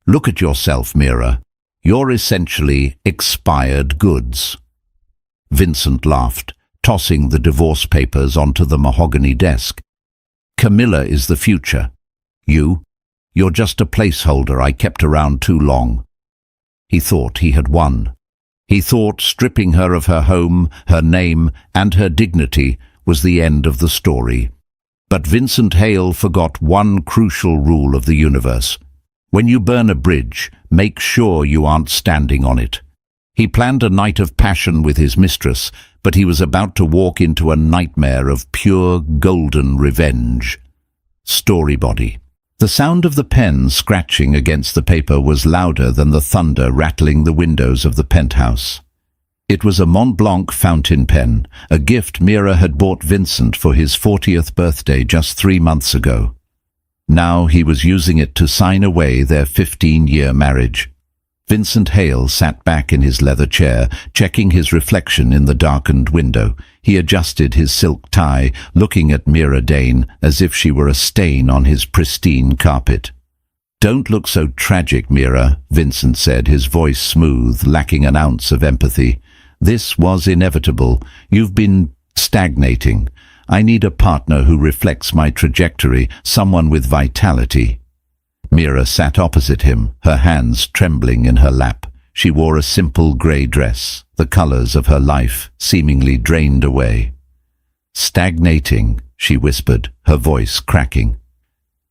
Look at yourself, Meera. You're essentially expired goods." Vincent laughed, tossing the divorce papers onto the mahogany desk. "Camilla is the future. You're just a placeholder I kept around too long." He thought he had won. He thought stripping her of her home, her name, and her dignity was the end of the story. But Vincent Hale forgot one crucial rule of the universe. When you burn a bridge, make sure you aren't standing on it. He planned a night of passion with his mistress, but he was about to walk into a nightmare of pure golden revenge. Storybody. The sound of the pen scratching against the paper was louder than the thunder rattling the windows of the penthouse. It was a Mont Blanc fountain pen, a gift Meera had bought Vincent for his 40th birthday just 3 months ago. Now he was using it to sign away their 15-year marriage. Vincent Hale sat back in his leather chair, checking his reflection in the darkened window. He adjusted his silk tie, looking at Meera Dane as if she were a stain on his pristine carpet. "Don't look so tragic, Meera," Vincent said, his voice smooth, lacking an ounce of empathy. "This was inevitable. You've been stagnating. I need a partner who reflects my trajectory, someone with vitality." Meera sat opposite him, her hands trembling in her lap. She wore a simple grey dress, the colours of her life seemingly drained away. "Stagnating," she whispered, her voice cracking.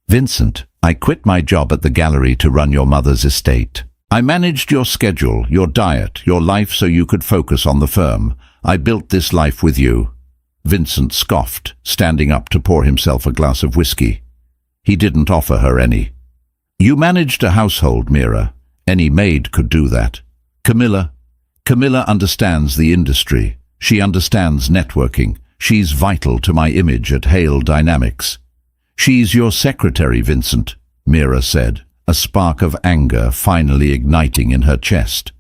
"Vincent, I quit my job at the gallery to run your mother's estate. I managed your schedule, your diet, your life so you could focus on the firm. I built this life with you." Vincent scoffed, standing up to pour himself a glass of whiskey. He didn't offer her any. "You managed a household, Meera. Any maid could do that. Camilla understands the industry. She understands networking. She's vital to my image at Hale Dynamics." "She's your secretary, Vincent," Meera said, a spark of anger finally igniting in her chest.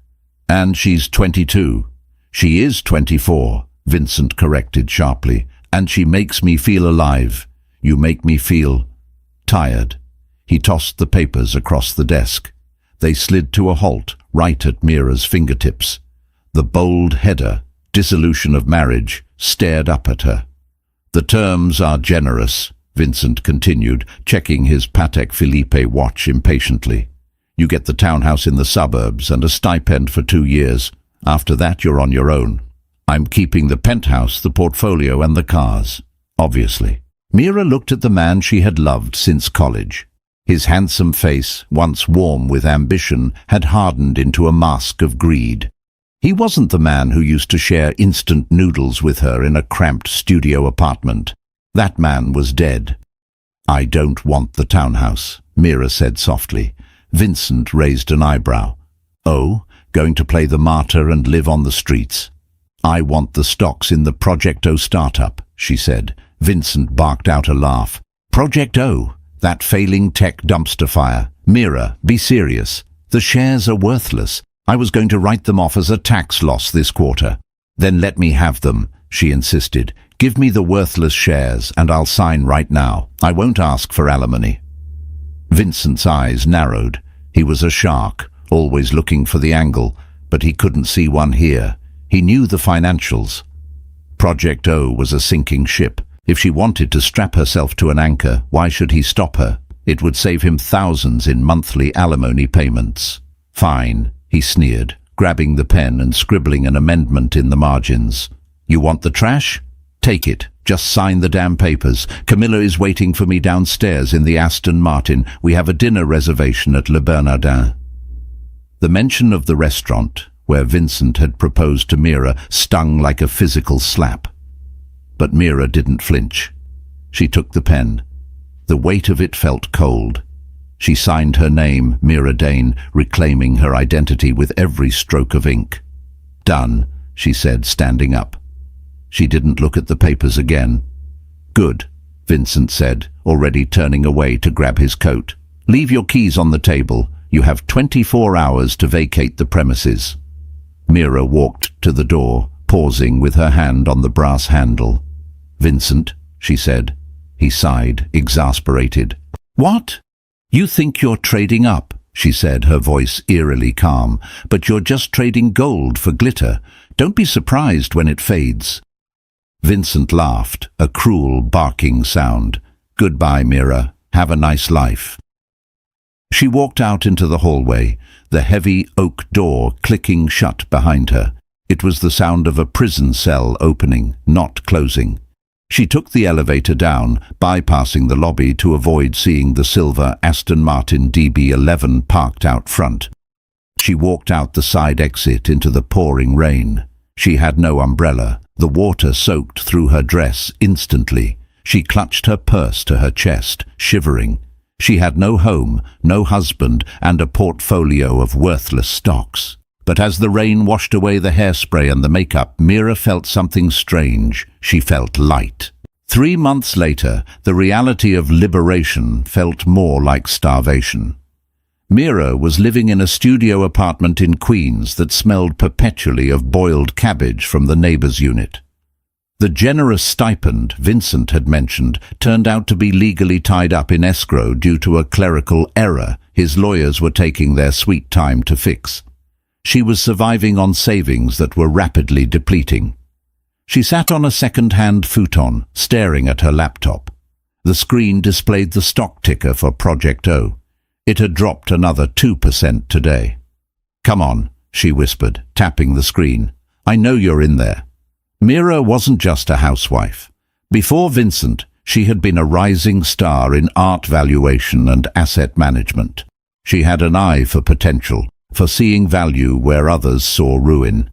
"And she's 22. "She is 24, Vincent corrected sharply. "And she makes me feel alive. You make me feel tired." He tossed the papers across the desk. They slid to a halt right at Meera's fingertips. The bold header, "Dissolution of marriage," stared up at her. "The terms are generous," Vincent continued, checking his Patek Philippe watch impatiently. "You get the townhouse in the suburbs and a stipend for 2 years. After that, you're on your own. I'm keeping the penthouse, the portfolio, and the cars, obviously." Meera looked at the man she had loved since college. His handsome face, once warm with ambition, had hardened into a mask of greed. He wasn't the man who used to share instant noodles with her in a cramped studio apartment. That man was dead. "I don't want the townhouse," Meera said softly. Vincent raised an eyebrow. "Oh, going to play the martyr and live on the streets?" "I want the stocks in the Project O startup," she said. Vincent barked out a laugh. "Project O? That failing tech dumpster fire. Meera, be serious. The shares are worthless. I was going to write them off as a tax loss this quarter." "Then let me have them," she insisted. "Give me the worthless shares and I'll sign right now. I won't ask for alimony." Vincent's eyes narrowed. He was a shark, always looking for the angle, but he couldn't see one here. He knew the financials. Project O was a sinking ship. If she wanted to strap herself to an anchor, why should he stop her? It would save him thousands in monthly alimony payments. "Fine," he sneered, grabbing the pen and scribbling an amendment in the margins. "You want the trash? Take it. Just sign the damn papers. Camilla is waiting for me downstairs in the Aston Martin. We have a dinner reservation at Le Bernardin." The mention of the restaurant, where Vincent had proposed to Meera, stung like a physical slap. But Meera didn't flinch. She took the pen. The weight of it felt cold. She signed her name, Meera Dane, reclaiming her identity with every stroke of ink. "Done," she said, standing up. She didn't look at the papers again. "Good," Vincent said, already turning away to grab his coat. "Leave your keys on the table. You have 24 hours to vacate the premises." Meera walked to the door, pausing with her hand on the brass handle. "Vincent," she said. He sighed, exasperated. "What? You think you're trading up?" she said, her voice eerily calm, "but you're just trading gold for glitter. Don't be surprised when it fades." Vincent laughed, a cruel, barking sound. "Goodbye, Meera. Have a nice life." She walked out into the hallway, the heavy oak door clicking shut behind her. It was the sound of a prison cell opening, not closing. She took the elevator down, bypassing the lobby to avoid seeing the silver Aston Martin DB11 parked out front. She walked out the side exit into the pouring rain. She had no umbrella. The water soaked through her dress instantly. She clutched her purse to her chest, shivering. She had no home, no husband, and a portfolio of worthless stocks. But as the rain washed away the hairspray and the makeup, Meera felt something strange. She felt light. 3 months later, the reality of liberation felt more like starvation. Meera was living in a studio apartment in Queens that smelled perpetually of boiled cabbage from the neighbor's unit. The generous stipend Vincent had mentioned turned out to be legally tied up in escrow due to a clerical error his lawyers were taking their sweet time to fix. She was surviving on savings that were rapidly depleting. She sat on a second-hand futon, staring at her laptop. The screen displayed the stock ticker for Project O. It had dropped another 2% today. "Come on," she whispered, tapping the screen. "I know you're in there." Meera wasn't just a housewife. Before Vincent, she had been a rising star in art valuation and asset management. She had an eye for potential, for seeing value where others saw ruin.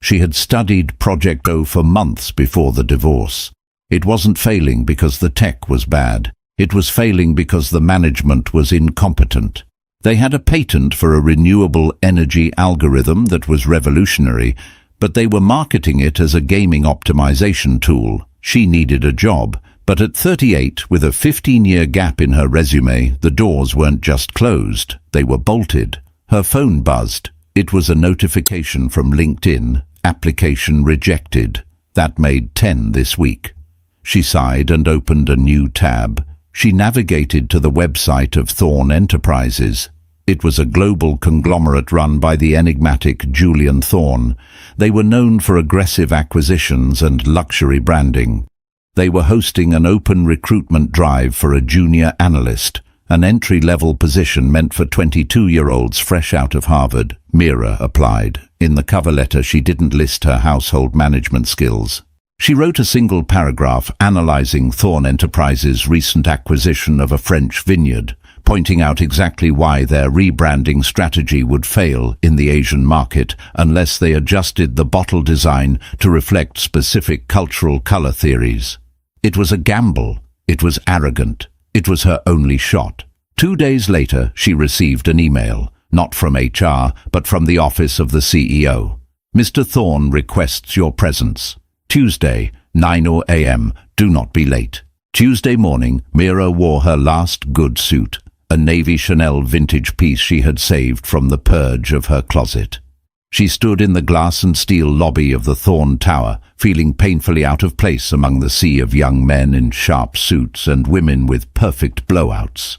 She had studied Project O for months before the divorce. It wasn't failing because the tech was bad. It was failing because the management was incompetent. They had a patent for a renewable energy algorithm that was revolutionary, but they were marketing it as a gaming optimization tool. She needed a job, but at 38, with a 15-year gap in her resume, the doors weren't just closed, they were bolted. Her phone buzzed. It was a notification from LinkedIn. Application rejected. That made 10 this week. She sighed and opened a new tab. She navigated to the website of Thorn Enterprises. It was a global conglomerate run by the enigmatic Julian Thorn. They were known for aggressive acquisitions and luxury branding. They were hosting an open recruitment drive for a junior analyst, an entry-level position meant for 22-year-olds fresh out of Harvard. Meera applied. In the cover letter, she didn't list her household management skills. She wrote a single paragraph analyzing Thorn Enterprises' recent acquisition of a French vineyard, pointing out exactly why their rebranding strategy would fail in the Asian market unless they adjusted the bottle design to reflect specific cultural color theories. It was a gamble. It was arrogant. It was her only shot. 2 days later, she received an email, not from HR, but from the office of the CEO. "Mr. Thorn requests your presence. Tuesday, 9 a.m. Do not be late." Tuesday morning, Meera wore her last good suit, a navy Chanel vintage piece she had saved from the purge of her closet. She stood in the glass and steel lobby of the Thorn Tower, feeling painfully out of place among the sea of young men in sharp suits and women with perfect blowouts.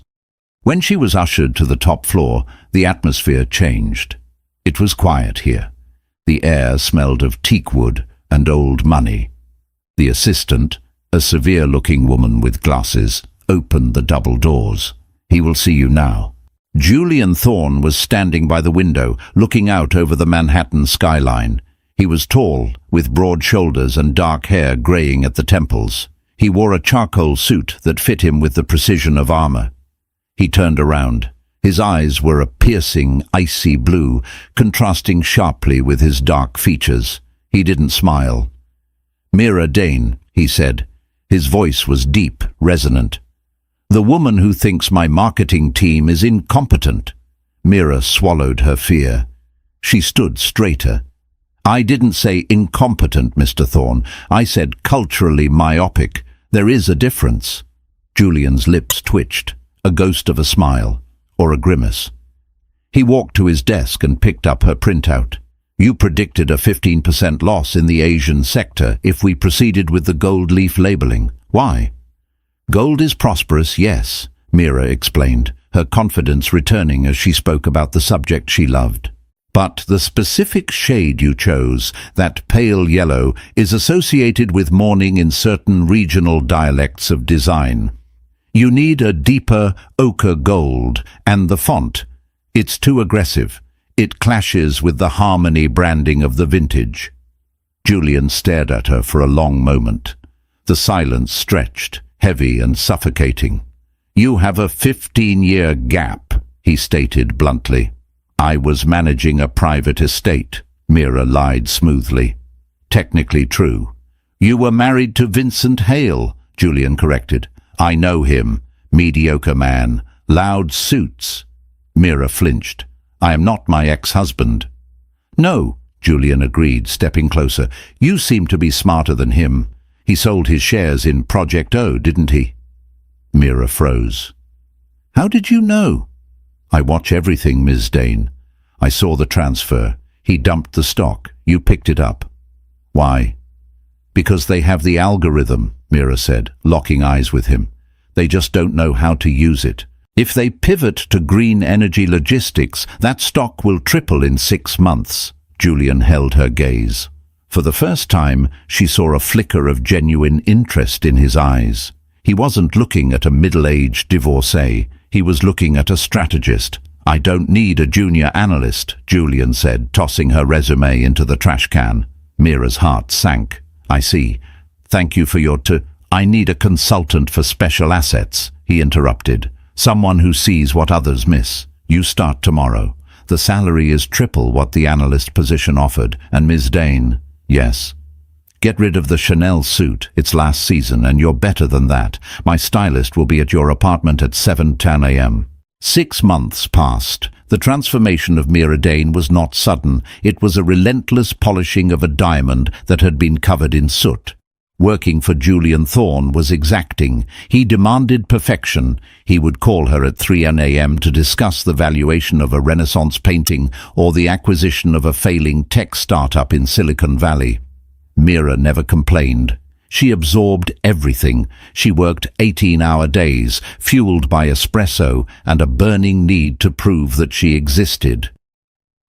When she was ushered to the top floor, the atmosphere changed. It was quiet here. The air smelled of teakwood and old money. The assistant, a severe-looking woman with glasses, opened the double doors. "He will see you now." Julian Thorn was standing by the window, looking out over the Manhattan skyline. He was tall, with broad shoulders and dark hair graying at the temples. He wore a charcoal suit that fit him with the precision of armor. He turned around. His eyes were a piercing, icy blue, contrasting sharply with his dark features. He didn't smile. "Meera Dane," he said. His voice was deep, resonant. "The woman who thinks my marketing team is incompetent." Meera swallowed her fear. She stood straighter. "I didn't say incompetent, Mr. Thorn. I said culturally myopic. There is a difference." Julian's lips twitched, a ghost of a smile, or a grimace. He walked to his desk and picked up her printout. "You predicted a 15% loss in the Asian sector if we proceeded with the gold leaf labeling. Why?" "Gold is prosperous, yes," Meera explained, her confidence returning as she spoke about the subject she loved. But the specific shade you chose, that pale yellow, is associated with mourning in certain regional dialects of design. You need a deeper ochre gold, and the font. It's too aggressive. It clashes with the harmony branding of the vintage. Julian stared at her for a long moment. The silence stretched, heavy and suffocating. "You have a 15-year gap," he stated bluntly. "I was managing a private estate," Meera lied smoothly. "Technically true." "You were married to Vincent Hale," Julian corrected. "I know him. Mediocre man. Loud suits." Meera flinched. "I am not my ex-husband." "No," Julian agreed, stepping closer. "You seem to be smarter than him. He sold his shares in Project O, didn't he?" Meera froze. "How did you know?" "I watch everything, Ms. Dane. I saw the transfer. He dumped the stock. You picked it up." "Why?" "Because they have the algorithm," Meera said, locking eyes with him. "They just don't know how to use it. If they pivot to green energy logistics, that stock will triple in 6 months." Julian held her gaze. For the first time, she saw a flicker of genuine interest in his eyes. He wasn't looking at a middle-aged divorcee. He was looking at a strategist. "I don't need a junior analyst," Julian said, tossing her resume into the trash can. Meera's heart sank. "I see. Thank you for your I need a consultant for special assets," he interrupted. "Someone who sees what others miss. You start tomorrow. The salary is triple what the analyst position offered, and Ms. Dane..." "Yes." "Get rid of the Chanel suit. It's last season, and you're better than that. My stylist will be at your apartment at 7:10 a.m. 6 months passed. The transformation of Meera Dane was not sudden. It was a relentless polishing of a diamond that had been covered in soot. Working for Julian Thorne was exacting. He demanded perfection. He would call her at 3 a.m. to discuss the valuation of a Renaissance painting or the acquisition of a failing tech startup in Silicon Valley. Meera never complained. She absorbed everything. She worked 18-hour days, fueled by espresso and a burning need to prove that she existed.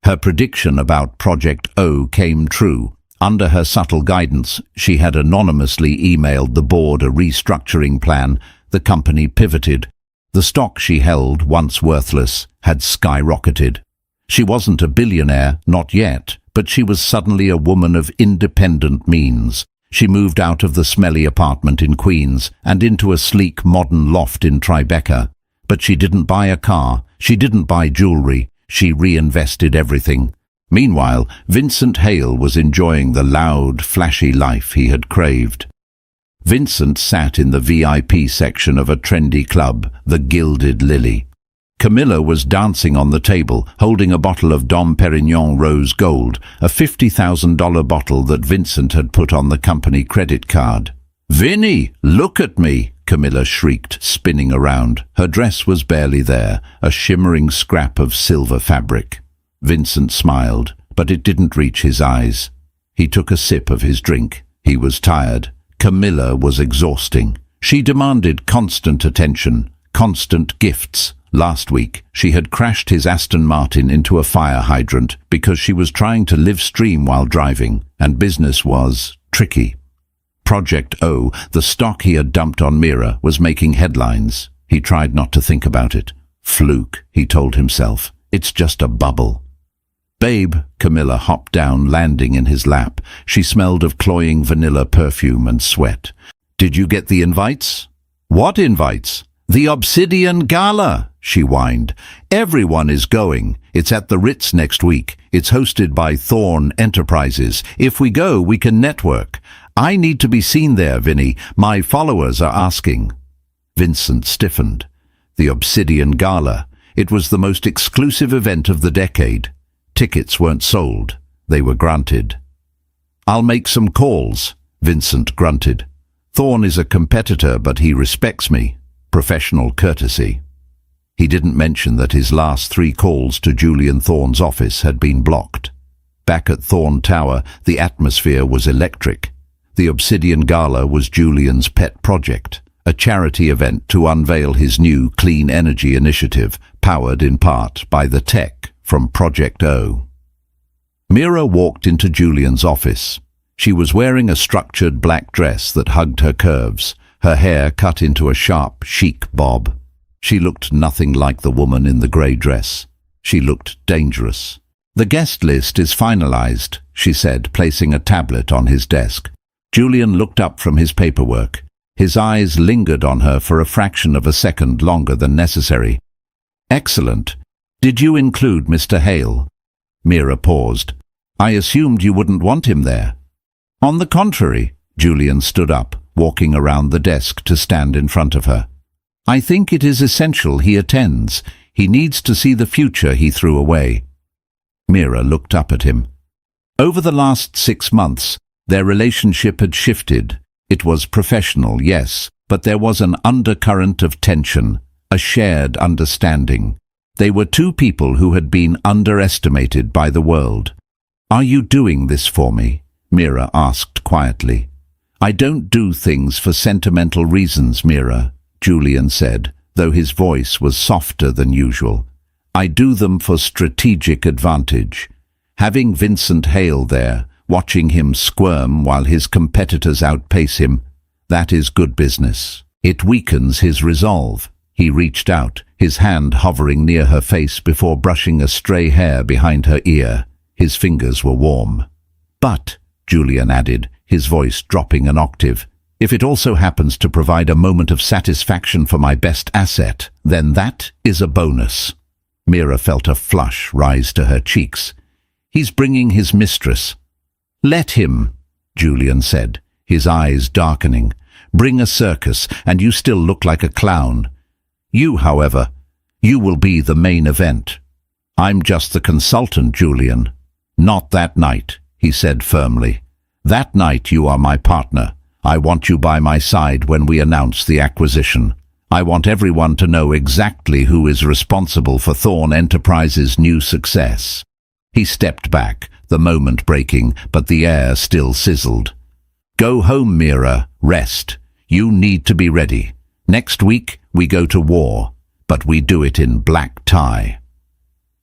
Her prediction about Project O came true. Under her subtle guidance, she had anonymously emailed the board a restructuring plan. The company pivoted. The stock she held, once worthless, had skyrocketed. She wasn't a billionaire, not yet, but she was suddenly a woman of independent means. She moved out of the smelly apartment in Queens and into a sleek modern loft in Tribeca. But she didn't buy a car. She didn't buy jewelry. She reinvested everything. Meanwhile, Vincent Hale was enjoying the loud, flashy life he had craved. Vincent sat in the VIP section of a trendy club, the Gilded Lily. Camilla was dancing on the table, holding a bottle of Dom Perignon Rose Gold, a $50,000 bottle that Vincent had put on the company credit card. "Vinny, look at me!" Camilla shrieked, spinning around. Her dress was barely there, a shimmering scrap of silver fabric. Vincent smiled, but it didn't reach his eyes. He took a sip of his drink. He was tired. Camilla was exhausting. She demanded constant attention, constant gifts. Last week, she had crashed his Aston Martin into a fire hydrant because she was trying to live stream while driving, and business was tricky. Project O, the stock he had dumped on Meera, was making headlines. He tried not to think about it. Fluke, he told himself. It's just a bubble. "Babe," Camilla hopped down, landing in his lap. She smelled of cloying vanilla perfume and sweat. "Did you get the invites?" "What invites?" "The Obsidian Gala," she whined. "Everyone is going. It's at the Ritz next week. It's hosted by Thorne Enterprises. If we go, we can network. I need to be seen there, Vinny. My followers are asking." Vincent stiffened. The Obsidian Gala. It was the most exclusive event of the decade. Tickets weren't sold. They were granted. "I'll make some calls," Vincent grunted. "Thorne is a competitor, but he respects me. Professional courtesy." He didn't mention that his last 3 calls to Julian Thorne's office had been blocked. Back at Thorne Tower, the atmosphere was electric. The Obsidian Gala was Julian's pet project, a charity event to unveil his new clean energy initiative, powered in part by the tech from Project O. Meera walked into Julian's office. She was wearing a structured black dress that hugged her curves, her hair cut into a sharp, chic bob. She looked nothing like the woman in the grey dress. She looked dangerous. "The guest list is finalized," she said, placing a tablet on his desk. Julian looked up from his paperwork. His eyes lingered on her for a fraction of a second longer than necessary. "Excellent. Did you include Mr. Hale?" Meera paused. "I assumed you wouldn't want him there." "On the contrary," Julian stood up, walking around the desk to stand in front of her. "I think it is essential he attends. He needs to see the future he threw away." Meera looked up at him. Over the last 6 months, their relationship had shifted. It was professional, yes, but there was an undercurrent of tension, a shared understanding. They were two people who had been underestimated by the world. "Are you doing this for me?" Meera asked quietly. "I don't do things for sentimental reasons, Meera," Julian said, though his voice was softer than usual. "I do them for strategic advantage. Having Vincent Hale there, watching him squirm while his competitors outpace him, that is good business. It weakens his resolve." He reached out, his hand hovering near her face before brushing a stray hair behind her ear. His fingers were warm. "But," Julian added, his voice dropping an octave, "if it also happens to provide a moment of satisfaction for my best asset, then that is a bonus." Meera felt a flush rise to her cheeks. "He's bringing his mistress." "Let him," Julian said, his eyes darkening. "Bring a circus, and you still look like a clown. You, however, you will be the main event." "I'm just the consultant, Julian." "Not that night," he said firmly. "That night you are my partner. I want you by my side when we announce the acquisition. I want everyone to know exactly who is responsible for Thorn Enterprises' new success." He stepped back, the moment breaking, but the air still sizzled. "Go home, Meera. Rest. You need to be ready. Next week we go to war, but we do it in black tie."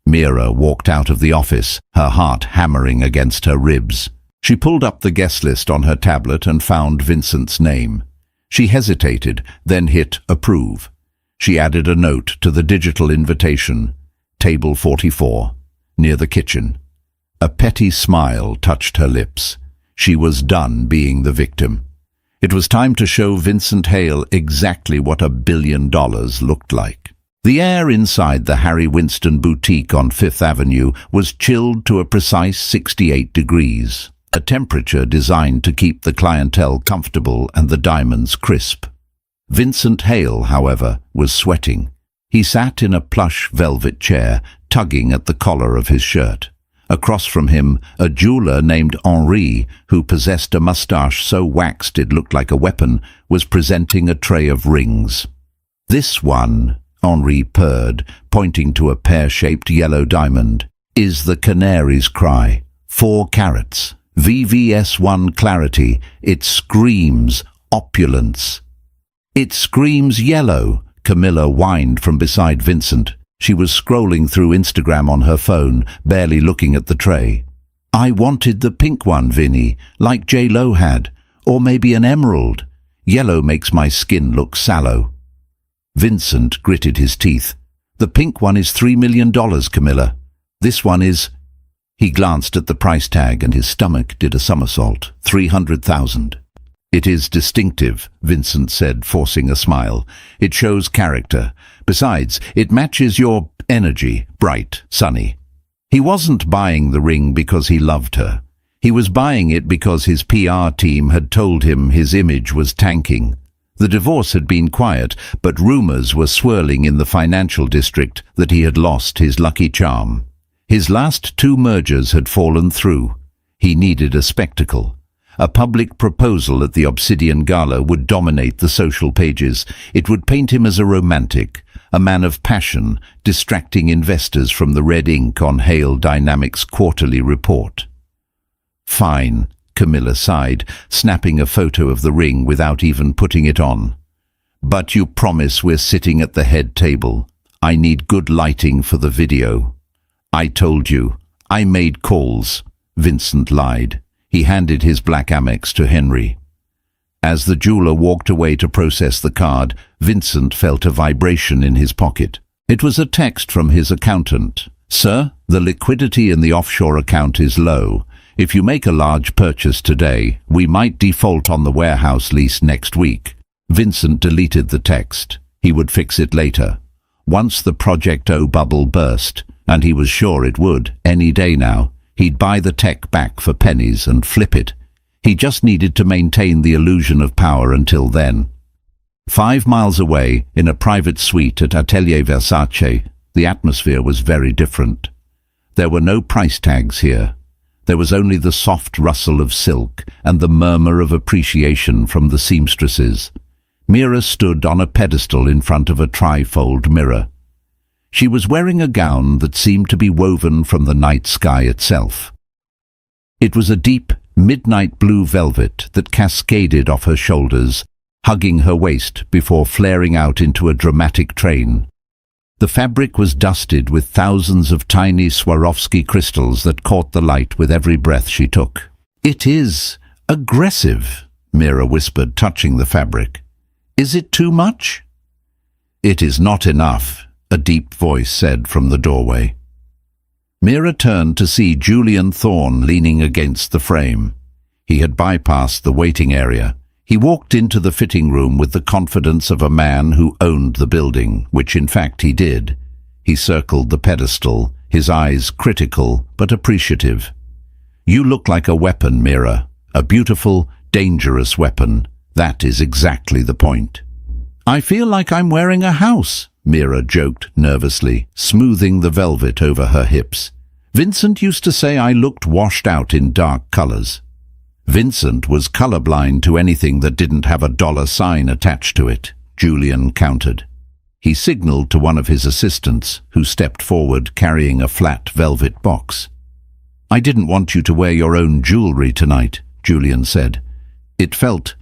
Meera walked out of the office, her heart hammering against her ribs. She pulled up the guest list on her tablet and found Vincent's name. She hesitated, then hit approve. She added a note to the digital invitation, "Table 44, near the kitchen." A petty smile touched her lips. She was done being the victim. It was time to show Vincent Hale exactly what $1 billion looked like. The air inside the Harry Winston boutique on Fifth Avenue was chilled to a precise 68 degrees, a temperature designed to keep the clientele comfortable and the diamonds crisp. Vincent Hale, however, was sweating. He sat in a plush velvet chair, tugging at the collar of his shirt. Across from him, a jeweler named Henri, who possessed a mustache so waxed it looked like a weapon, was presenting a tray of rings. "This one," Henri purred, pointing to a pear-shaped yellow diamond, "is the canary's cry. 4 carats. VVS1 clarity. It screams opulence." "It screams yellow," Camilla whined from beside Vincent. She was scrolling through Instagram on her phone, barely looking at the tray. "I wanted the pink one, Vinny, like J-Lo had. Or maybe an emerald. Yellow makes my skin look sallow." Vincent gritted his teeth. "The pink one is $3 million, Camilla. This one is—" He glanced at the price tag and his stomach did a somersault. $300,000. "It is distinctive," Vincent said, forcing a smile. "It shows character. Besides, it matches your energy, bright, sunny." He wasn't buying the ring because he loved her. He was buying it because his PR team had told him his image was tanking. The divorce had been quiet, but rumors were swirling in the financial district that he had lost his lucky charm. His last 2 mergers had fallen through. He needed a spectacle. A public proposal at the Obsidian Gala would dominate the social pages. It would paint him as a romantic, a man of passion, distracting investors from the red ink on Hale Dynamics' quarterly report. "Fine," Camilla sighed, snapping a photo of the ring without even putting it on. But you promise we're sitting at the head table. I need good lighting for the video. I told you. I made calls. Vincent lied. He handed his black Amex to Henry. As the jeweler walked away to process the card, Vincent felt a vibration in his pocket. It was a text from his accountant. Sir, the liquidity in the offshore account is low. If you make a large purchase today, we might default on the warehouse lease next week. Vincent deleted the text. He would fix it later. Once the Project O bubble burst, and he was sure it would, any day now, he'd buy the tech back for pennies and flip it. He just needed to maintain the illusion of power until then. 5 miles away, in a private suite at Atelier Versace, the atmosphere was very different. There were no price tags here. There was only the soft rustle of silk and the murmur of appreciation from the seamstresses. Meera stood on a pedestal in front of a trifold mirror. She was wearing a gown that seemed to be woven from the night sky itself. It was a deep, midnight blue velvet that cascaded off her shoulders, hugging her waist before flaring out into a dramatic train. The fabric was dusted with thousands of tiny Swarovski crystals that caught the light with every breath she took. "It is aggressive," Meera whispered, touching the fabric. "Is it too much?" "It is not enough," a deep voice said from the doorway. Meera turned to see Julian Thorne leaning against the frame. He had bypassed the waiting area. He walked into the fitting room with the confidence of a man who owned the building, which in fact he did. He circled the pedestal, his eyes critical but appreciative. "You look like a weapon, Meera. A beautiful, dangerous weapon. That is exactly the point." "I feel like I'm wearing a house," Meera joked nervously, smoothing the velvet over her hips. "Vincent used to say I looked washed out in dark colors." Vincent was colorblind to anything that didn't have a dollar sign attached to it, Julian countered. He signaled to one of his assistants, who stepped forward carrying a flat velvet box. "I didn't want you to wear your own jewelry tonight," Julian said. "It felt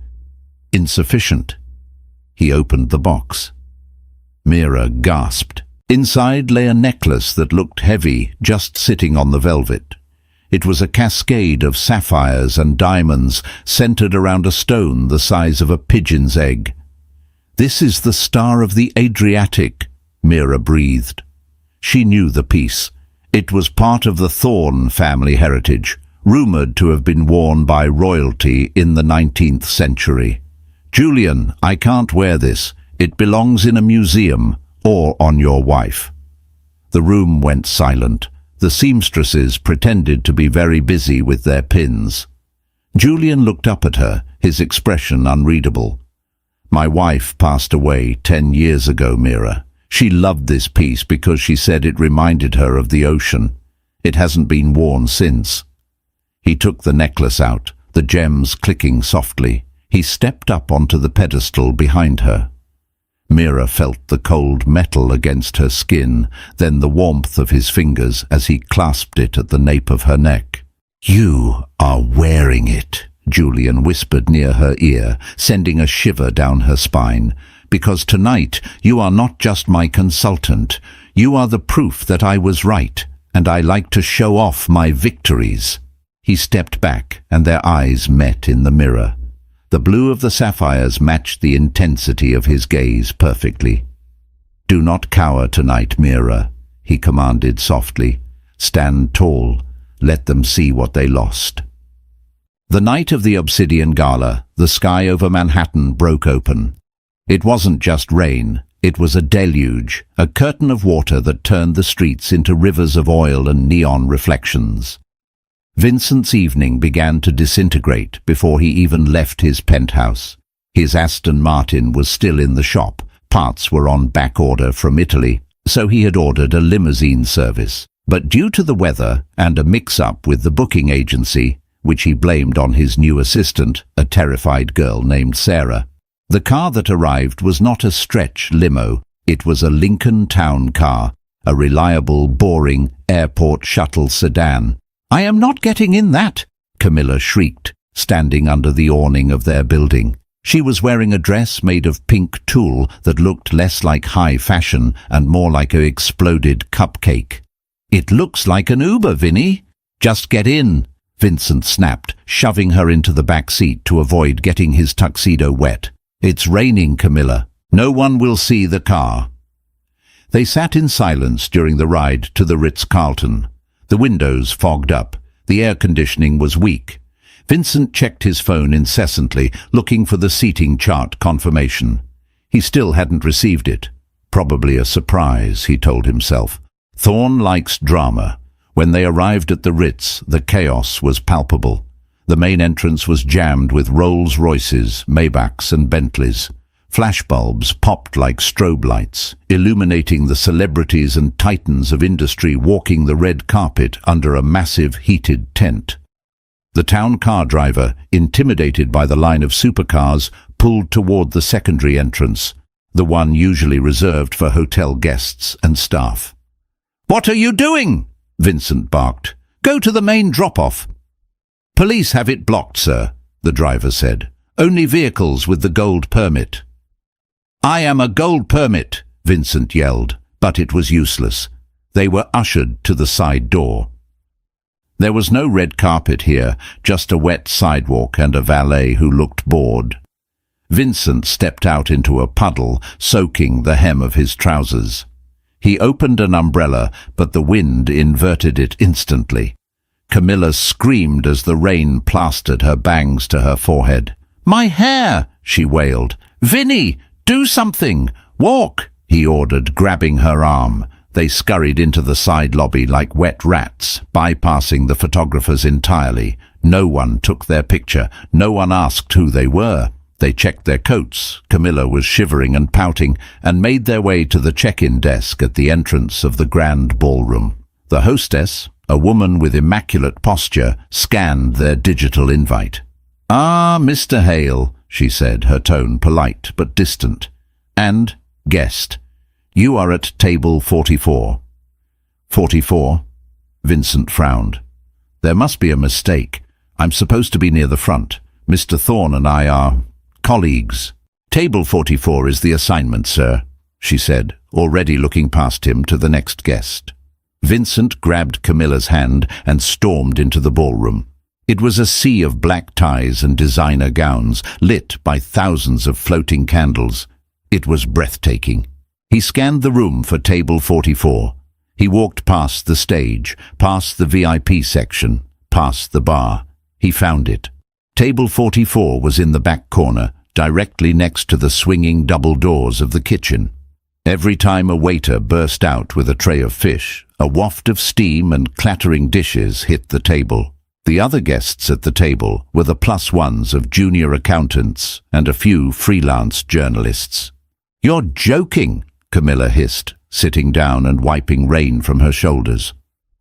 insufficient." He opened the box. Meera gasped. Inside lay a necklace that looked heavy, just sitting on the velvet. It was a cascade of sapphires and diamonds centered around a stone the size of a pigeon's egg. "This is the Star of the Adriatic," Meera breathed. She knew the piece. It was part of the Thorne family heritage, rumored to have been worn by royalty in the 19th century. "Julian, I can't wear this. It belongs in a museum, or on your wife." The room went silent. The seamstresses pretended to be very busy with their pins. Julian looked up at her, his expression unreadable. "My wife passed away 10 years ago, Meera. She loved this piece because she said it reminded her of the ocean. It hasn't been worn since." He took the necklace out, the gems clicking softly. He stepped up onto the pedestal behind her. Meera felt the cold metal against her skin, then the warmth of his fingers as he clasped it at the nape of her neck. "You are wearing it," Julian whispered near her ear, sending a shiver down her spine. "Because tonight you are not just my consultant. You are the proof that I was right, and I like to show off my victories." He stepped back, and their eyes met in the mirror. The blue of the sapphires matched the intensity of his gaze perfectly. "Do not cower tonight, Meera," he commanded softly. "Stand tall. Let them see what they lost." The night of the Obsidian Gala, the sky over Manhattan broke open. It wasn't just rain. It was a deluge, a curtain of water that turned the streets into rivers of oil and neon reflections. Vincent's evening began to disintegrate before he even left his penthouse. His Aston Martin was still in the shop. Parts were on back order from Italy, so he had ordered a limousine service. But due to the weather and a mix-up with the booking agency, which he blamed on his new assistant, a terrified girl named Sarah, the car that arrived was not a stretch limo. It was a Lincoln Town car, a reliable, boring airport shuttle sedan. "I am not getting in that," Camilla shrieked, standing under the awning of their building. She was wearing a dress made of pink tulle that looked less like high fashion and more like an exploded cupcake. "It looks like an Uber, Vinny. Just get in," Vincent snapped, shoving her into the back seat to avoid getting his tuxedo wet. "It's raining, Camilla. No one will see the car." They sat in silence during the ride to the Ritz-Carlton. The windows fogged up. The air conditioning was weak. Vincent checked his phone incessantly, looking for the seating chart confirmation. He still hadn't received it. Probably a surprise, he told himself. Thorne likes drama. When they arrived at the Ritz, the chaos was palpable. The main entrance was jammed with Rolls-Royces, Maybachs and Bentleys. Flashbulbs popped like strobe lights, illuminating the celebrities and titans of industry walking the red carpet under a massive heated tent. The town car driver, intimidated by the line of supercars, pulled toward the secondary entrance, the one usually reserved for hotel guests and staff. "What are you doing?" Vincent barked. "Go to the main drop-off." "Police have it blocked, sir," the driver said. "Only vehicles with the gold permit." "I am a gold permit," Vincent yelled, but it was useless. They were ushered to the side door. There was no red carpet here, just a wet sidewalk and a valet who looked bored. Vincent stepped out into a puddle, soaking the hem of his trousers. He opened an umbrella, but the wind inverted it instantly. Camilla screamed as the rain plastered her bangs to her forehead. "My hair!" she wailed. "Vinny, do something! Walk!" he ordered, grabbing her arm. They scurried into the side lobby like wet rats, bypassing the photographers entirely. No one took their picture. No one asked who they were. They checked their coats. Camilla was shivering and pouting, and made their way to the check-in desk at the entrance of the grand ballroom. The hostess, a woman with immaculate posture, scanned their digital invite. "Ah, Mr. Hale," she said, her tone polite but distant. "And guest. You are at table 44. 44? Vincent frowned. "There must be a mistake. I'm supposed to be near the front. Mr. Thorne and I are colleagues." "Table 44 is the assignment, sir," she said, already looking past him to the next guest. Vincent grabbed Camilla's hand and stormed into the ballroom. It was a sea of black ties and designer gowns, lit by thousands of floating candles. It was breathtaking. He scanned the room for table 44. He walked past the stage, past the VIP section, past the bar. He found it. Table 44 was in the back corner, directly next to the swinging double doors of the kitchen. Every time a waiter burst out with a tray of fish, a waft of steam and clattering dishes hit the table. The other guests at the table were the +1s of junior accountants and a few freelance journalists. "You're joking," Camilla hissed, sitting down and wiping rain from her shoulders.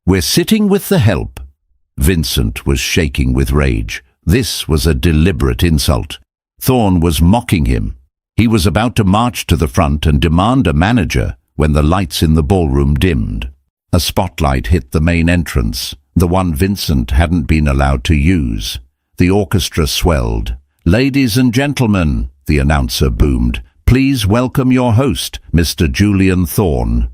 "We're sitting with the help." Vincent was shaking with rage. This was a deliberate insult. Thorne was mocking him. He was about to march to the front and demand a manager when the lights in the ballroom dimmed. A spotlight hit the main entrance, the one Vincent hadn't been allowed to use. The orchestra swelled. "Ladies and gentlemen," the announcer boomed, "please welcome your host, Mr. Julian Thorne."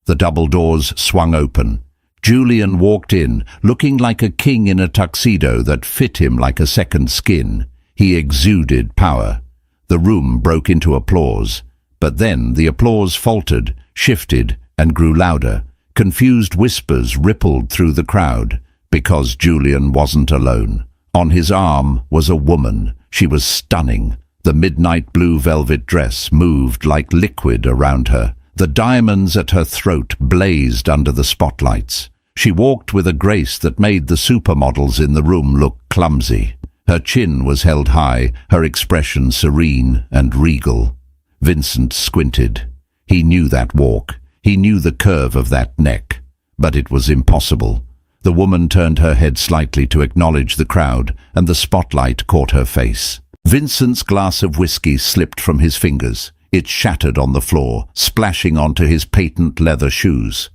The double doors swung open. Julian walked in, looking like a king in a tuxedo that fit him like a second skin. He exuded power. The room broke into applause. But then the applause faltered, shifted, and grew louder. Confused whispers rippled through the crowd, because Julian wasn't alone. On his arm was a woman. She was stunning. The midnight blue velvet dress moved like liquid around her. The diamonds at her throat blazed under the spotlights. She walked with a grace that made the supermodels in the room look clumsy. Her chin was held high, her expression serene and regal. Vincent squinted. He knew that walk. He knew the curve of that neck. But it was impossible. The woman turned her head slightly to acknowledge the crowd, and the spotlight caught her face. Vincent's glass of whiskey slipped from his fingers. It shattered on the floor, splashing onto his patent leather shoes.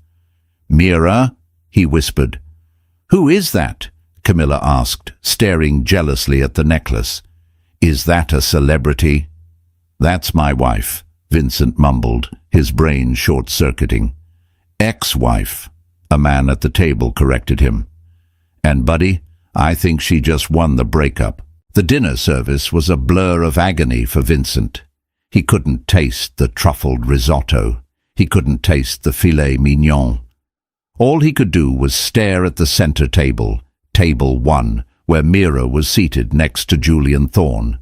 "Meera?" he whispered. "Who is that?" Camilla asked, staring jealously at the necklace. Is that a celebrity? That's my wife, Vincent mumbled, his brain short-circuiting. Ex-wife, a man at the table corrected him. And buddy, I think she just won the breakup. The dinner service was a blur of agony for Vincent. He couldn't taste the truffled risotto. He couldn't taste the filet mignon. All he could do was stare at the center table, table 1, where Meera was seated next to Julian Thorne.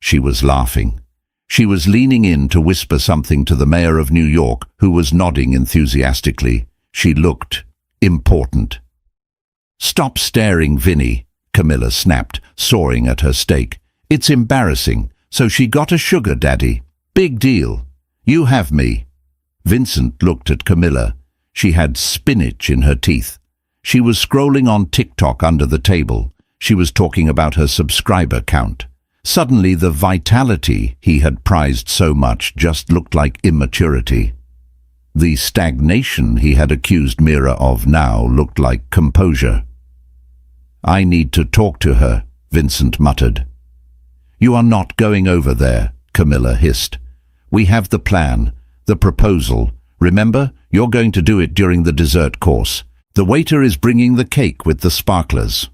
She was laughing. She was leaning in to whisper something to the mayor of New York, who was nodding enthusiastically. She looked important. "Stop staring, Vinny," Camilla snapped, sawing at her steak. "It's embarrassing. So she got a sugar daddy. Big deal. You have me." Vincent looked at Camilla. She had spinach in her teeth. She was scrolling on TikTok under the table. She was talking about her subscriber count. Suddenly, the vitality he had prized so much just looked like immaturity. The stagnation he had accused Meera of now looked like composure. "I need to talk to her," Vincent muttered. "You are not going over there," Camilla hissed. "We have the plan, the proposal. Remember, you're going to do it during the dessert course. The waiter is bringing the cake with the sparklers."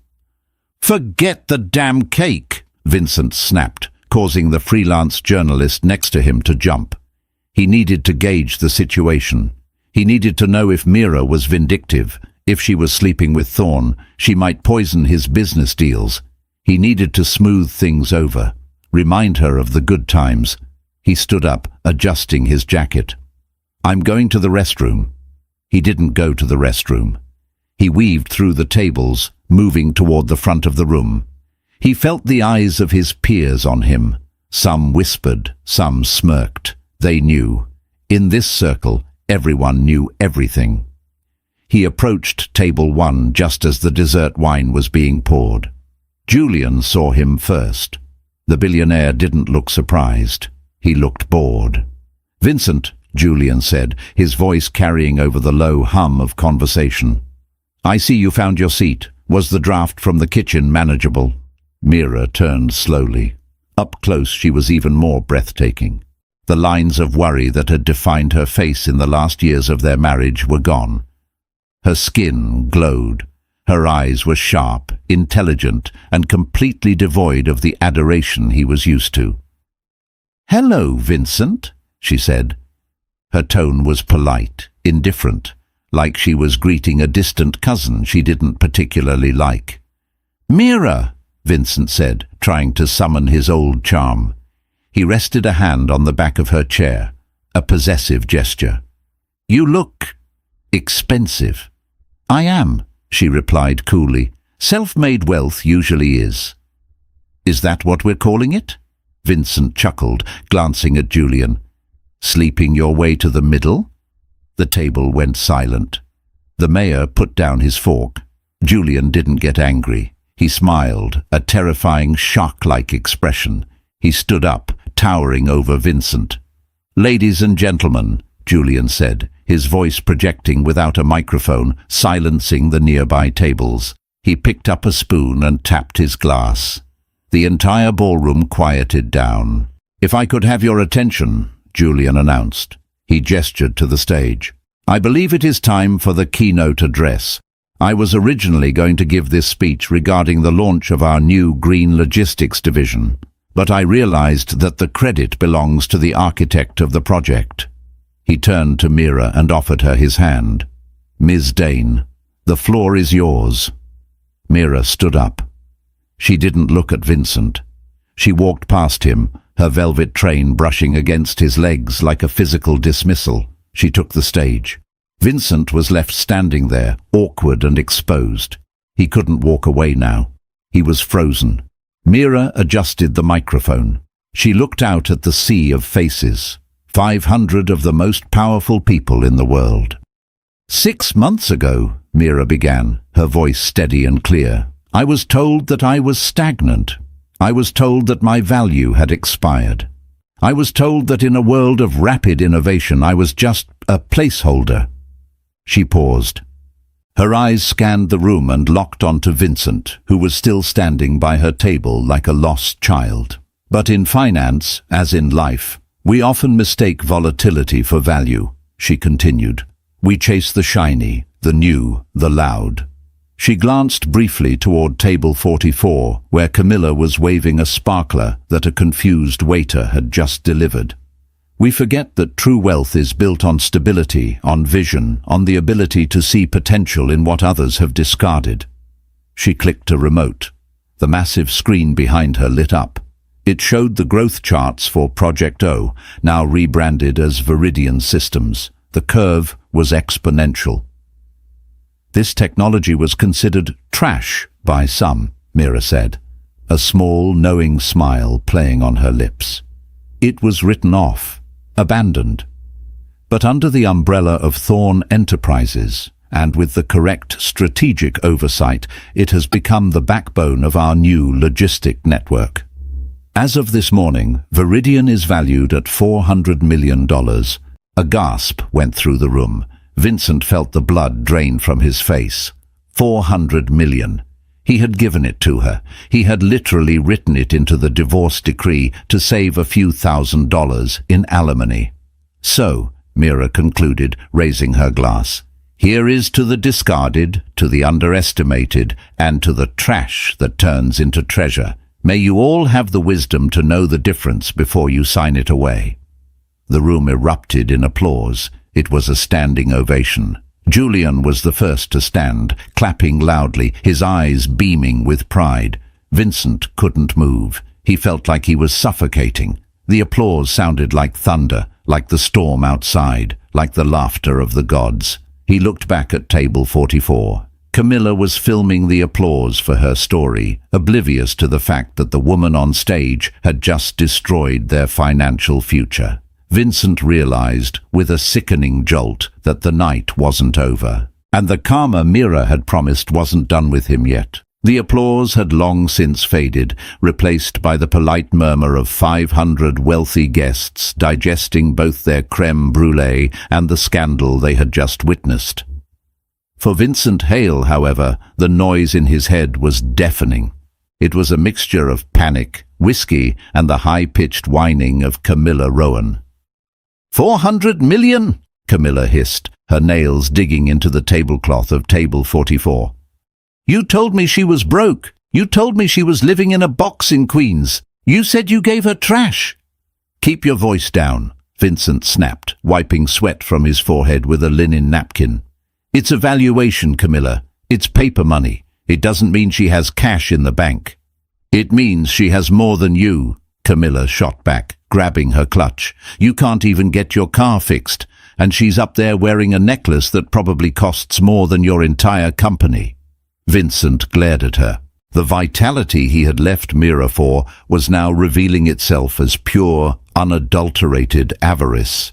"Forget the damn cake," Vincent snapped, causing the freelance journalist next to him to jump. He needed to gauge the situation. He needed to know if Meera was vindictive. If she was sleeping with Thorne, she might poison his business deals. He needed to smooth things over, remind her of the good times. He stood up, adjusting his jacket. "I'm going to the restroom." He didn't go to the restroom. He weaved through the tables, moving toward the front of the room. He felt the eyes of his peers on him. Some whispered, some smirked. They knew. In this circle, everyone knew everything. He approached table 1 just as the dessert wine was being poured. Julian saw him first. The billionaire didn't look surprised. He looked bored. "Vincent," Julian said, his voice carrying over the low hum of conversation. "I see you found your seat. Was the draft from the kitchen manageable?" Meera turned slowly. Up close she was even more breathtaking. The lines of worry that had defined her face in the last years of their marriage were gone. Her skin glowed. Her eyes were sharp, intelligent, and completely devoid of the adoration he was used to. "Hello, Vincent," she said. Her tone was polite, indifferent, like she was greeting a distant cousin she didn't particularly like. "Meera," Vincent said, trying to summon his old charm. He rested a hand on the back of her chair, a possessive gesture. "You look expensive." "I am," she replied coolly. "Self-made wealth usually is." "Is that what we're calling it?" Vincent chuckled, glancing at Julian. "Sleeping your way to the middle?" The table went silent. The mayor put down his fork. Julian didn't get angry. He smiled, a terrifying shock-like expression. He stood up, towering over Vincent. "Ladies and gentlemen," Julian said, his voice projecting without a microphone, silencing the nearby tables. He picked up a spoon and tapped his glass. The entire ballroom quieted down. "If I could have your attention," Julian announced. He gestured to the stage. "I believe it is time for the keynote address. I was originally going to give this speech regarding the launch of our new green logistics division, but I realized that the credit belongs to the architect of the project." He turned to Meera and offered her his hand. "Ms. Dane, the floor is yours." Meera stood up. She didn't look at Vincent. She walked past him, her velvet train brushing against his legs like a physical dismissal. She took the stage. Vincent was left standing there, awkward and exposed. He couldn't walk away now. He was frozen. Meera adjusted the microphone. She looked out at the sea of faces. 500 of the most powerful people in the world. "6 months ago," Meera began, her voice steady and clear, "I was told that I was stagnant. I was told that my value had expired. I was told that in a world of rapid innovation I was just a placeholder." She paused. Her eyes scanned the room and locked onto Vincent, who was still standing by her table like a lost child. But in finance, as in life, we often mistake volatility for value, she continued. We chase the shiny, the new, the loud. She glanced briefly toward table 44, where Camilla was waving a sparkler that a confused waiter had just delivered. We forget that true wealth is built on stability, on vision, on the ability to see potential in what others have discarded. She clicked a remote. The massive screen behind her lit up. It showed the growth charts for Project O, now rebranded as Viridian Systems. The curve was exponential. This technology was considered trash by some, Meera said, a small, knowing smile playing on her lips. It was written off, abandoned. But under the umbrella of Thorn Enterprises, and with the correct strategic oversight, it has become the backbone of our new logistic network. As of this morning, Viridian is valued at $400 million. A gasp went through the room. Vincent felt the blood drain from his face. 400 million. He had given it to her. He had literally written it into the divorce decree to save a few $1,000s in alimony. So, Meera concluded, raising her glass, here is to the discarded, to the underestimated, and to the trash that turns into treasure. May you all have the wisdom to know the difference before you sign it away. The room erupted in applause. It was a standing ovation. Julian was the first to stand, clapping loudly, his eyes beaming with pride. Vincent couldn't move. He felt like he was suffocating. The applause sounded like thunder, like the storm outside, like the laughter of the gods. He looked back at table 44. Camilla was filming the applause for her story, oblivious to the fact that the woman on stage had just destroyed their financial future. Vincent realized, with a sickening jolt, that the night wasn't over. And the karma Meera had promised wasn't done with him yet. The applause had long since faded, replaced by the polite murmur of 500 wealthy guests digesting both their crème brûlée and the scandal they had just witnessed. For Vincent Hale, however, the noise in his head was deafening. It was a mixture of panic, whiskey, and the high-pitched whining of Camilla Rowan. 400 million, Camilla hissed, her nails digging into the tablecloth of table 44. You told me she was broke. You told me she was living in a box in Queens. You said you gave her trash. Keep your voice down, Vincent snapped, wiping sweat from his forehead with a linen napkin. It's a valuation, Camilla. It's paper money. It doesn't mean she has cash in the bank. It means she has more than you, Camilla shot back, grabbing her clutch. You can't even get your car fixed, and she's up there wearing a necklace that probably costs more than your entire company. Vincent glared at her. The vitality he had left Meera for was now revealing itself as pure, unadulterated avarice.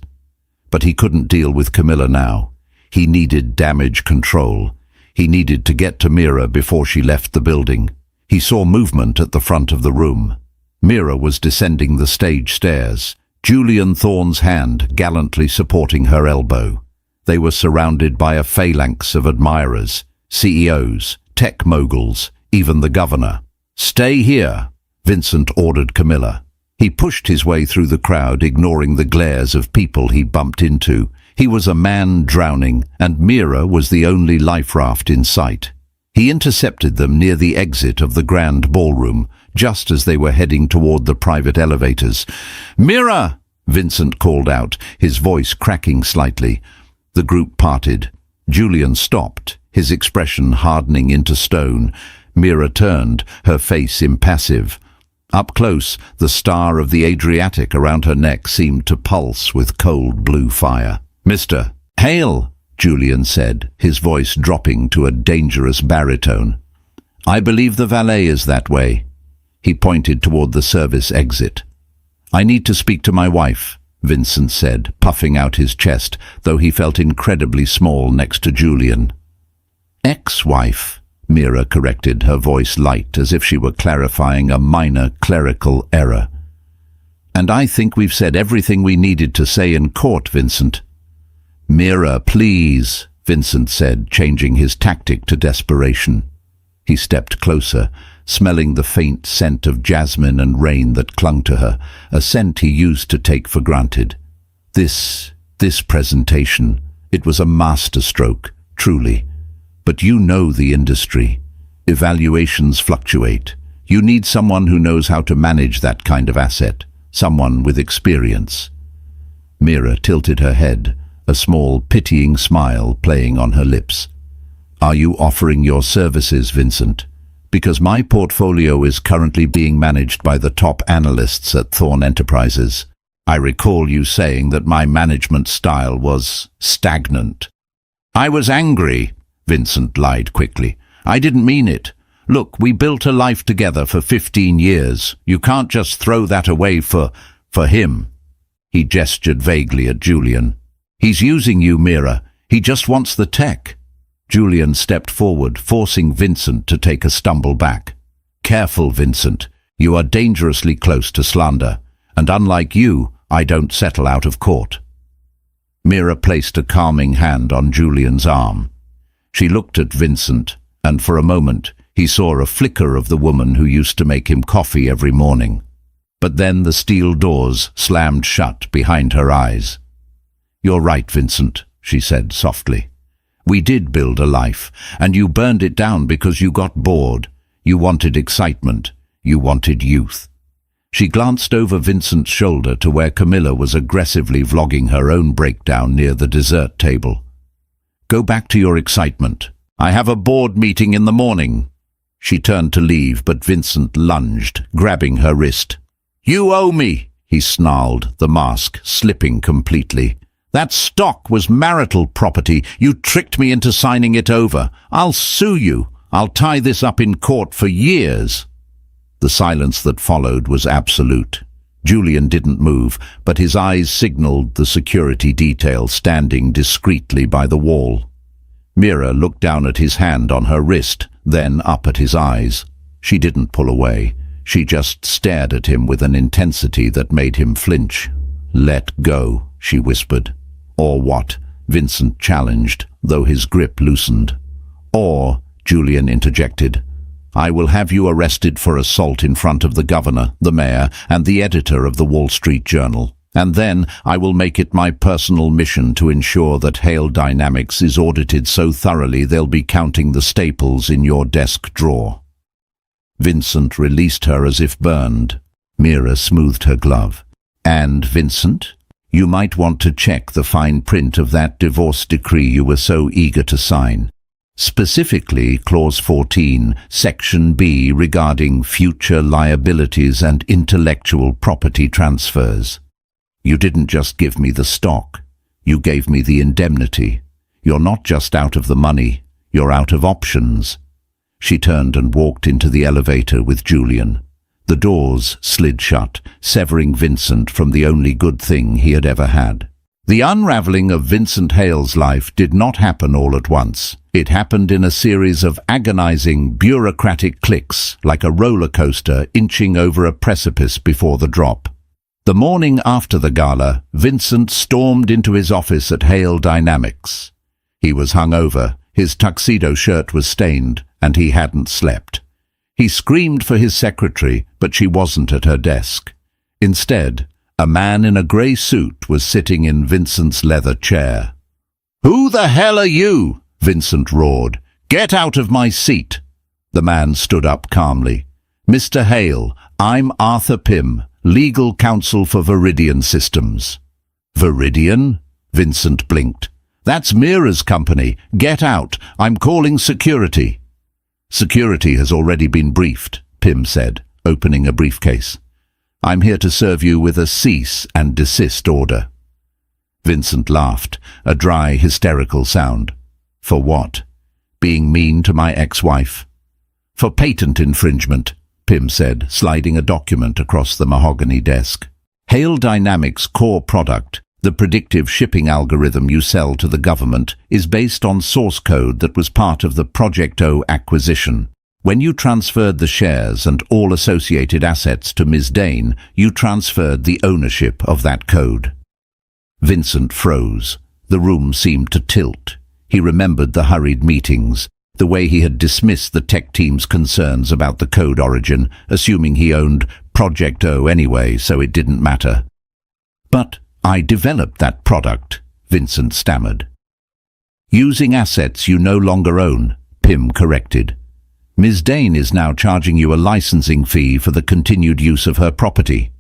But he couldn't deal with Camilla now. He needed damage control. He needed to get to Meera before she left the building. He saw movement at the front of the room. Meera was descending the stage stairs, Julian Thorne's hand gallantly supporting her elbow. They were surrounded by a phalanx of admirers, CEOs, tech moguls, even the governor. Stay here, Vincent ordered Camilla. He pushed his way through the crowd, ignoring the glares of people he bumped into. He was a man drowning, and Meera was the only life raft in sight. He intercepted them near the exit of the grand ballroom, just as they were heading toward the private elevators. Meera! Vincent called out, his voice cracking slightly. The group parted. Julian stopped, his expression hardening into stone. Meera turned, her face impassive. Up close, the star of the Adriatic around her neck seemed to pulse with cold blue fire. Mr. Hale, Julian said, his voice dropping to a dangerous baritone. I believe the valet is that way. He pointed toward the service exit. I need to speak to my wife, Vincent said, puffing out his chest, though he felt incredibly small next to Julian. Ex-wife, Meera corrected, her voice light as if she were clarifying a minor clerical error. And I think we've said everything we needed to say in court, Vincent. Meera, please, Vincent said, changing his tactic to desperation. He stepped closer, smelling the faint scent of jasmine and rain that clung to her, a scent he used to take for granted. This presentation, it was a masterstroke, truly. But you know the industry. Evaluations fluctuate. You need someone who knows how to manage that kind of asset, someone with experience. Meera tilted her head, a small, pitying smile playing on her lips. Are you offering your services, Vincent? Because my portfolio is currently being managed by the top analysts at Thorn Enterprises. I recall you saying that my management style was stagnant. I was angry, Vincent lied quickly. I didn't mean it. Look, we built a life together for 15 years. You can't just throw that away for him. He gestured vaguely at Julian. He's using you, Meera. He just wants the tech. Julian stepped forward, forcing Vincent to take a stumble back. Careful, Vincent. You are dangerously close to slander, and unlike you, I don't settle out of court. Meera placed a calming hand on Julian's arm. She looked at Vincent, and for a moment he saw a flicker of the woman who used to make him coffee every morning. But then the steel doors slammed shut behind her eyes. You're right, Vincent, she said softly. We did build a life, and you burned it down because you got bored. You wanted excitement. You wanted youth. She glanced over Vincent's shoulder to where Camilla was aggressively vlogging her own breakdown near the dessert table. Go back to your excitement. I have a board meeting in the morning. She turned to leave, but Vincent lunged, grabbing her wrist. You owe me, he snarled, the mask slipping completely. That stock was marital property. You tricked me into signing it over. I'll sue you. I'll tie this up in court for years. The silence that followed was absolute. Julian didn't move, but his eyes signaled the security detail standing discreetly by the wall. Meera looked down at his hand on her wrist, then up at his eyes. She didn't pull away. She just stared at him with an intensity that made him flinch. Let go, she whispered. Or what? Vincent challenged, though his grip loosened. Or, Julian interjected, I will have you arrested for assault in front of the governor, the mayor, and the editor of the Wall Street Journal. And then I will make it my personal mission to ensure that Hale Dynamics is audited so thoroughly they'll be counting the staples in your desk drawer. Vincent released her as if burned. Meera smoothed her glove. And, Vincent, you might want to check the fine print of that divorce decree you were so eager to sign. Specifically, Clause 14, Section B regarding future liabilities and intellectual property transfers. You didn't just give me the stock. You gave me the indemnity. You're not just out of the money. You're out of options. She turned and walked into the elevator with Julian. The doors slid shut, severing Vincent from the only good thing he had ever had. The unraveling of Vincent Hale's life did not happen all at once. It happened in a series of agonizing, bureaucratic clicks, like a roller coaster inching over a precipice before the drop. The morning after the gala, Vincent stormed into his office at Hale Dynamics. He was hungover, his tuxedo shirt was stained, and he hadn't slept. He screamed for his secretary, but she wasn't at her desk. Instead, a man in a grey suit was sitting in Vincent's leather chair. "Who the hell are you?" Vincent roared. "Get out of my seat." The man stood up calmly. "Mr. Hale, I'm Arthur Pym, legal counsel for Viridian Systems." "Viridian?" Vincent blinked. "That's Meera's company. Get out. I'm calling security." "Security has already been briefed," Pym said, opening a briefcase. "I'm here to serve you with a cease and desist order." Vincent laughed, a dry, hysterical sound. "For what? Being mean to my ex-wife?" "For patent infringement," Pym said, sliding a document across the mahogany desk. Hale Dynamics' core product, the predictive shipping algorithm you sell to the government, is based on source code that was part of the Project O acquisition. When you transferred the shares and all associated assets to Ms. Dane, you transferred the ownership of that code. Vincent froze. The room seemed to tilt. He remembered the hurried meetings, The way he had dismissed the tech team's concerns about the code origin, assuming he owned Project O anyway, so it didn't matter. "But I developed that product," Vincent stammered. "Using assets you no longer own," Pym corrected. "Ms. Dane is now charging you a licensing fee for the continued use of her property."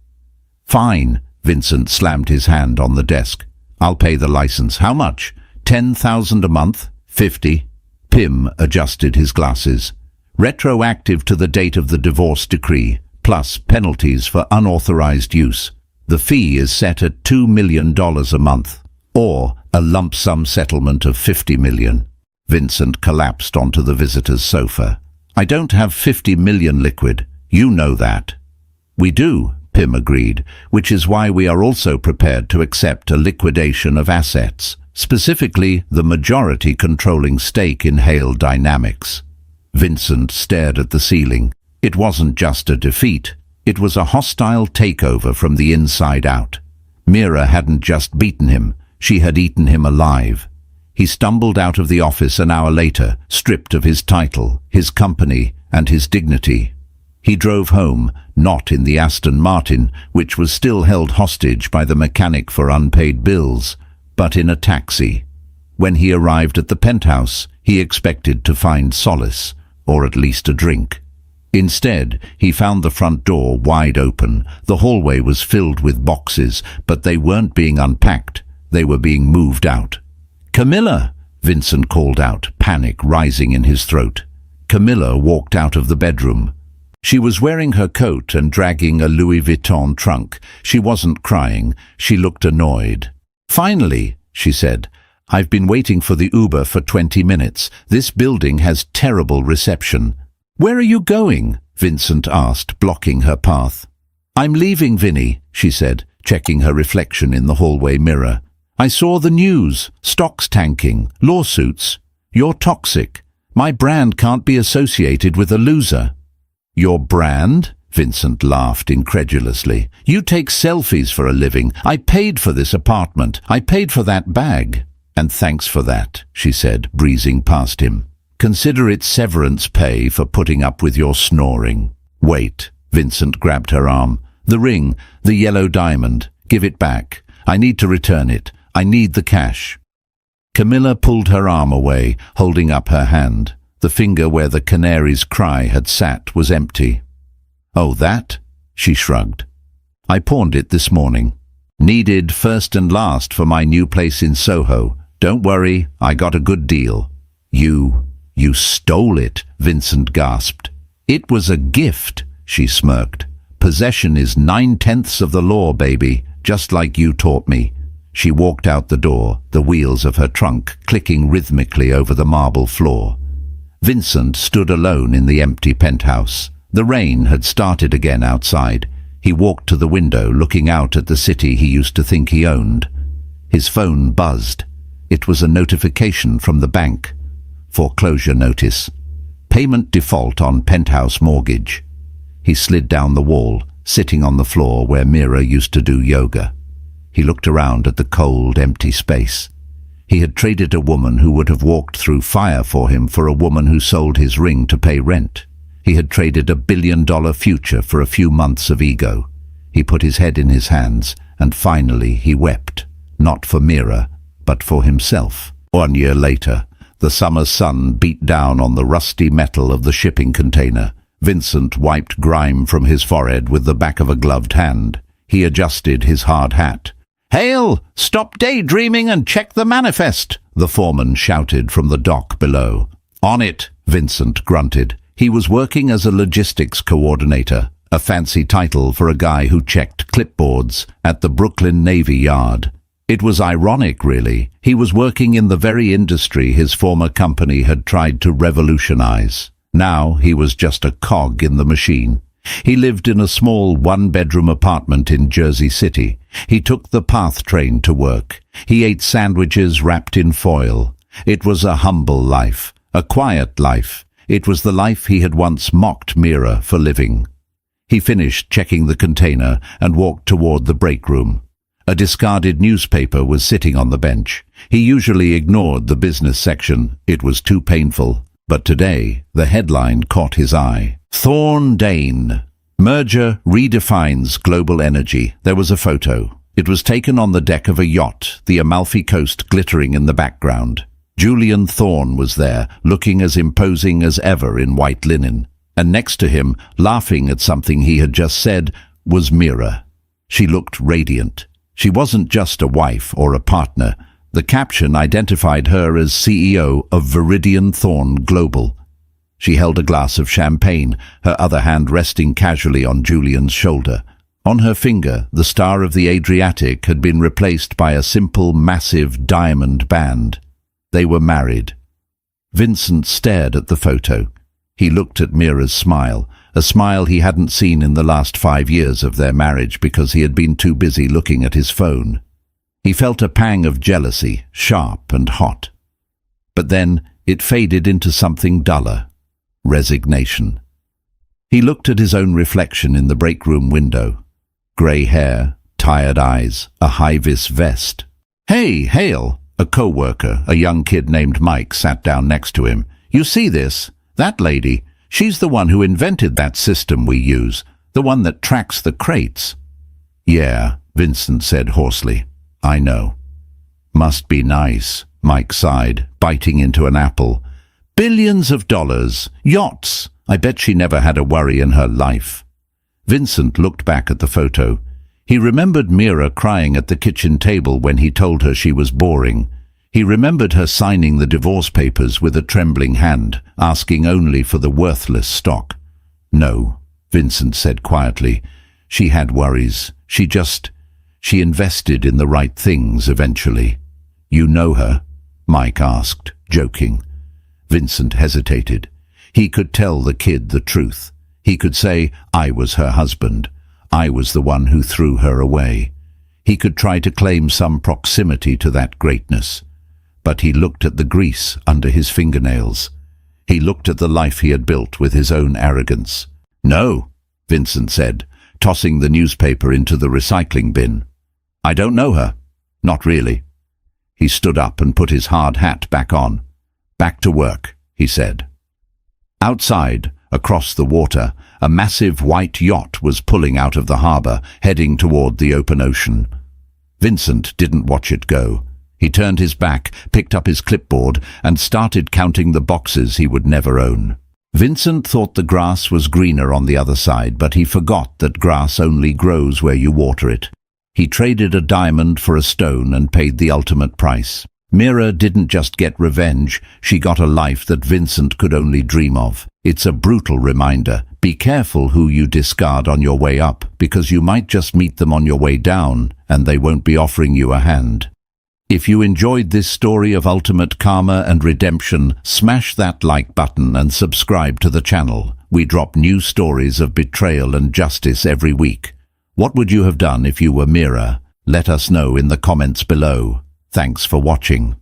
"Fine," Vincent slammed his hand on the desk. "I'll pay the license. How much? 10,000 a month? 50? Pym adjusted his glasses. "Retroactive to the date of the divorce decree, plus penalties for unauthorized use. The fee is set at $2 million a month, or a lump sum settlement of $50 million. Vincent collapsed onto the visitor's sofa. "I don't have 50 million liquid. You know that." "We do," Pym agreed, "which is why we are also prepared to accept a liquidation of assets, specifically the majority controlling stake in Hale Dynamics." Vincent stared at the ceiling. It wasn't just a defeat. It was a hostile takeover from the inside out. Meera hadn't just beaten him. She had eaten him alive. He stumbled out of the office an hour later, stripped of his title, his company, and his dignity. He drove home, not in the Aston Martin, which was still held hostage by the mechanic for unpaid bills, but in a taxi. When he arrived at the penthouse, he expected to find solace, or at least a drink. Instead, he found the front door wide open. The hallway was filled with boxes, but they weren't being unpacked. They were being moved out. "Camilla!" Vincent called out, panic rising in his throat. Camilla walked out of the bedroom. She was wearing her coat and dragging a Louis Vuitton trunk. She wasn't crying. She looked annoyed. "Finally," she said. "I've been waiting for the Uber for 20 minutes. This building has terrible reception." "Where are you going?" Vincent asked, blocking her path. "I'm leaving, Vinny," she said, checking her reflection in the hallway mirror. "I saw the news. Stocks tanking. Lawsuits. You're toxic. My brand can't be associated with a loser." "Your brand?" Vincent laughed incredulously. "You take selfies for a living. I paid for this apartment. I paid for that bag." "And thanks for that," she said, breezing past him. "Consider it severance pay for putting up with your snoring." "Wait." Vincent grabbed her arm. "The ring, the yellow diamond. Give it back. I need to return it. I need the cash." Camilla pulled her arm away, holding up her hand. The finger where the canary's cry had sat was empty. "Oh, that?" She shrugged. "I pawned it this morning. Needed first and last for my new place in Soho. Don't worry, I got a good deal." You stole it," Vincent gasped. "It was a gift," she smirked. "Possession is 9/10 of the law, baby, just like you taught me." She walked out the door, the wheels of her trunk clicking rhythmically over the marble floor. Vincent stood alone in the empty penthouse. The rain had started again outside. He walked to the window, looking out at the city he used to think he owned. His phone buzzed. It was a notification from the bank. Foreclosure notice. Payment default on penthouse mortgage. He slid down the wall, sitting on the floor where Meera used to do yoga. He looked around at the cold, empty space. He had traded a woman who would have walked through fire for him for a woman who sold his ring to pay rent. He had traded $1 billion future for a few months of ego. He put his head in his hands, and finally he wept, not for Meera, but for himself. 1 year later, the summer sun beat down on the rusty metal of the shipping container. Vincent wiped grime from his forehead with the back of a gloved hand. He adjusted his hard hat. "Hale, stop daydreaming and check the manifest," the foreman shouted from the dock below. "On it," Vincent grunted. He was working as a logistics coordinator, a fancy title for a guy who checked clipboards at the Brooklyn Navy Yard. It was ironic, really. He was working in the very industry his former company had tried to revolutionize. Now he was just a cog in the machine. He lived in a small one-bedroom apartment in Jersey City. He took the PATH train to work. He ate sandwiches wrapped in foil. It was a humble life, a quiet life. It was the life he had once mocked Meera for living. He finished checking the container and walked toward the break room. A discarded newspaper was sitting on the bench. He usually ignored the business section. It was too painful. But today, the headline caught his eye. Thorn Dane. Merger redefines global energy. There was a photo. It was taken on the deck of a yacht, the Amalfi Coast glittering in the background. Julian Thorne was there, looking as imposing as ever in white linen. And next to him, laughing at something he had just said, was Meera. She looked radiant. She wasn't just a wife or a partner. The caption identified her as CEO of Viridian Thorn Global. She held a glass of champagne, her other hand resting casually on Julian's shoulder. On her finger, the star of the Adriatic had been replaced by a simple, massive diamond band. They were married. Vincent stared at the photo. He looked at Meera's smile, a smile he hadn't seen in the last 5 years of their marriage because he had been too busy looking at his phone. He felt a pang of jealousy, sharp and hot. But then it faded into something duller. Resignation. He looked at his own reflection in the break room window. Grey hair, tired eyes, a high-vis vest. "Hey, Hale!" A co-worker, a young kid named Mike, sat down next to him. "You see this? That lady, she's the one who invented that system we use, the one that tracks the crates." "Yeah," Vincent said hoarsely. "I know." "Must be nice," Mike sighed, biting into an apple. "Billions of dollars, yachts. I bet she never had a worry in her life." Vincent looked back at the photo. He remembered Meera crying at the kitchen table when he told her she was boring. He remembered her signing the divorce papers with a trembling hand, asking only for the worthless stock. "No," Vincent said quietly. "She had worries. She invested in the right things eventually." "You know her?" Mike asked, joking. Vincent hesitated. He could tell the kid the truth. He could say, "I was her husband. I was the one who threw her away." He could try to claim some proximity to that greatness. But he looked at the grease under his fingernails. He looked at the life he had built with his own arrogance. "No," Vincent said, tossing the newspaper into the recycling bin. "I don't know her. Not really." He stood up and put his hard hat back on. "Back to work," he said. Outside, across the water, a massive white yacht was pulling out of the harbour, heading toward the open ocean. Vincent didn't watch it go. He turned his back, picked up his clipboard, and started counting the boxes he would never own. Vincent thought the grass was greener on the other side, but he forgot that grass only grows where you water it. He traded a diamond for a stone and paid the ultimate price. Meera didn't just get revenge, she got a life that Vincent could only dream of. It's a brutal reminder. Be careful who you discard on your way up, because you might just meet them on your way down, and they won't be offering you a hand. If you enjoyed this story of ultimate karma and redemption, smash that like button and subscribe to the channel. We drop new stories of betrayal and justice every week. What would you have done if you were Meera? Let us know in the comments below. Thanks for watching.